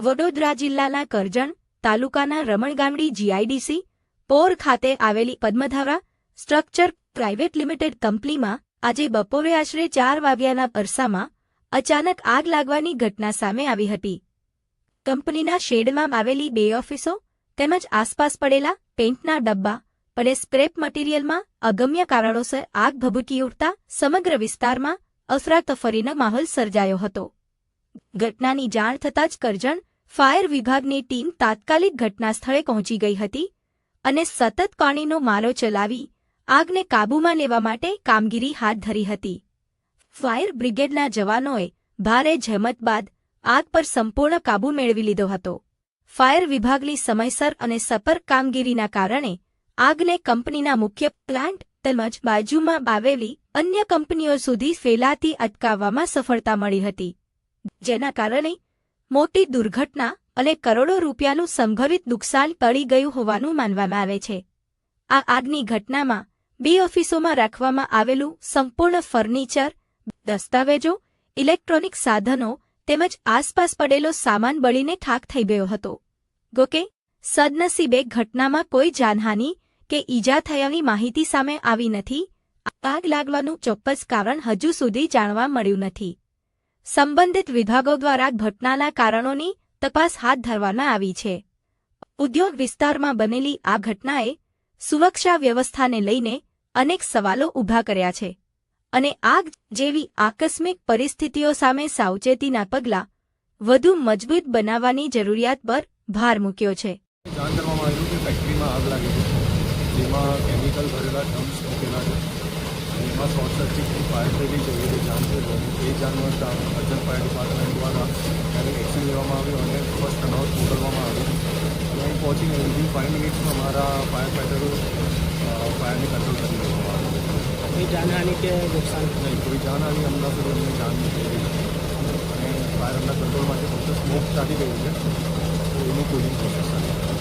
વડોદરા જિલ્લાના કરજણ તાલુકાના રમણગામડી જીઆઈડીસી પોર ખાતે આવેલી પદ્મધારા સ્ટ્રક્ચર પ્રાઇવેટ લિમિટેડ કંપનીમાં આજે બપોરે આશરે 4 વાગ્યાના અરસામાં અચાનક આગ લાગવાની ઘટના સામે આવી હતી. કંપનીના શેડમાં આવેલી 2 ઓફિસો તેમજ આસપાસ પડેલા પેઇન્ટના ડબ્બા અને સ્ક્રેપ મટીરીયલમાં અગમ્ય કારણોસર આગ ભભૂકી ઉઠતા સમગ્ર વિસ્તારમાં અફરાતફરીનો માહોલ સર્જાયો હતો. ઘટનાની જાણ થતાં જ કરજણ ફાયર વિભાગની ટીમ તાત્કાલિક ઘટના સ્થળે પહોંચી ગઈ હતી અને સતત પાણીનો મારો ચલાવી આગને કાબૂમાં લેવા માટે કામગીરી હાથ ધરી હતી. ફાયર બ્રિગેડના જવાનોએ ભારે જહેમત બાદ આગ પર સંપૂર્ણ કાબૂ મેળવી લીધો હતો. ફાયર વિભાગની સમયસર અને સપર્ક કામગીરીના કારણે આગને કંપનીના મુખ્ય પ્લાન્ટ તેમજ બાજુમાં આવેલી અન્ય કંપનીઓ સુધી ફેલાતી અટકાવવામાં સફળતા મળી હતી, જેના કારણે મોટી દુર્ઘટના અને કરોડો રૂપિયાનું સંભવિત નુકસાન ટળી ગયું હોવાનું માનવામાં આવે છે. આ આગની ઘટનામાં 2 ઓફિસોમાં રાખવામાં આવેલું સંપૂર્ણ ફર્નિચર, દસ્તાવેજો, ઇલેક્ટ્રોનિક સાધનો તેમજ આસપાસ પડેલો સામાન બળીને ખાખ થઈ ગયો હતો. જોકે સદનસીબે ઘટનામાં કોઈ જાનહાનિ કે ઈજા થયાની માહિતી સામે આવી નથી. આગ લાગવાનું ચોક્કસ કારણ હજુ સુધી જાણવા મળ્યું નથી. સંબંધિત વિભાગો દ્વારા ઘટનાના કારણોની તપાસ હાથ ધરવામાં આવી છે. ઉદ્યોગ વિસ્તારમાં બનેલી આ ઘટનાએ સુરક્ષા વ્યવસ્થાને લઈને અનેક સવાલો ઊભા કર્યા છે અને આગ જેવી આકસ્મિક પરિસ્થિતિઓ સામે સાવચેતીના પગલાં વધુ મજબૂત બનાવવાની જરૂરિયાત પર ભાર મૂક્યો છે. જાણ કરવામાં આવ્યું કે ફેક્ટરીમાં આગ લાગી છે, જેમાં કેમિકલ ભરેલા ડ્રમ્સ મૂકેલા છે. એમાં શોર્ટ સર્કિટથી ફાયર થઈ ગઈ છે એવી જાણ છે. એ જાણવા અર્જન્ટ ફાયર ડિપાર્ટમેન્ટ દ્વારા ત્યારે એક્શન લેવામાં આવ્યું અને ફર્સ્ટ ટર્નઆઉટ મોકલવામાં આવ્યું. અને અહીં પહોંચીને વિધિન 5 મિનિટ્સમાં અમારા ફાયર ફાઇટરો ફાયરને કંટ્રોલ કરી લેવામાં આવ્યું. કોઈ જાનહાનિ કે નુકસાન નહીં, કોઈ જાનહાનિ હમણાં સુધી અમને જાણ નથી થઈ અને ફાયર કંટ્રોલ માટે ફક્ત સ્મોક ચાલી ગયું છે, તો એનું કુલિંગ પ્રોસેસ ચાલે.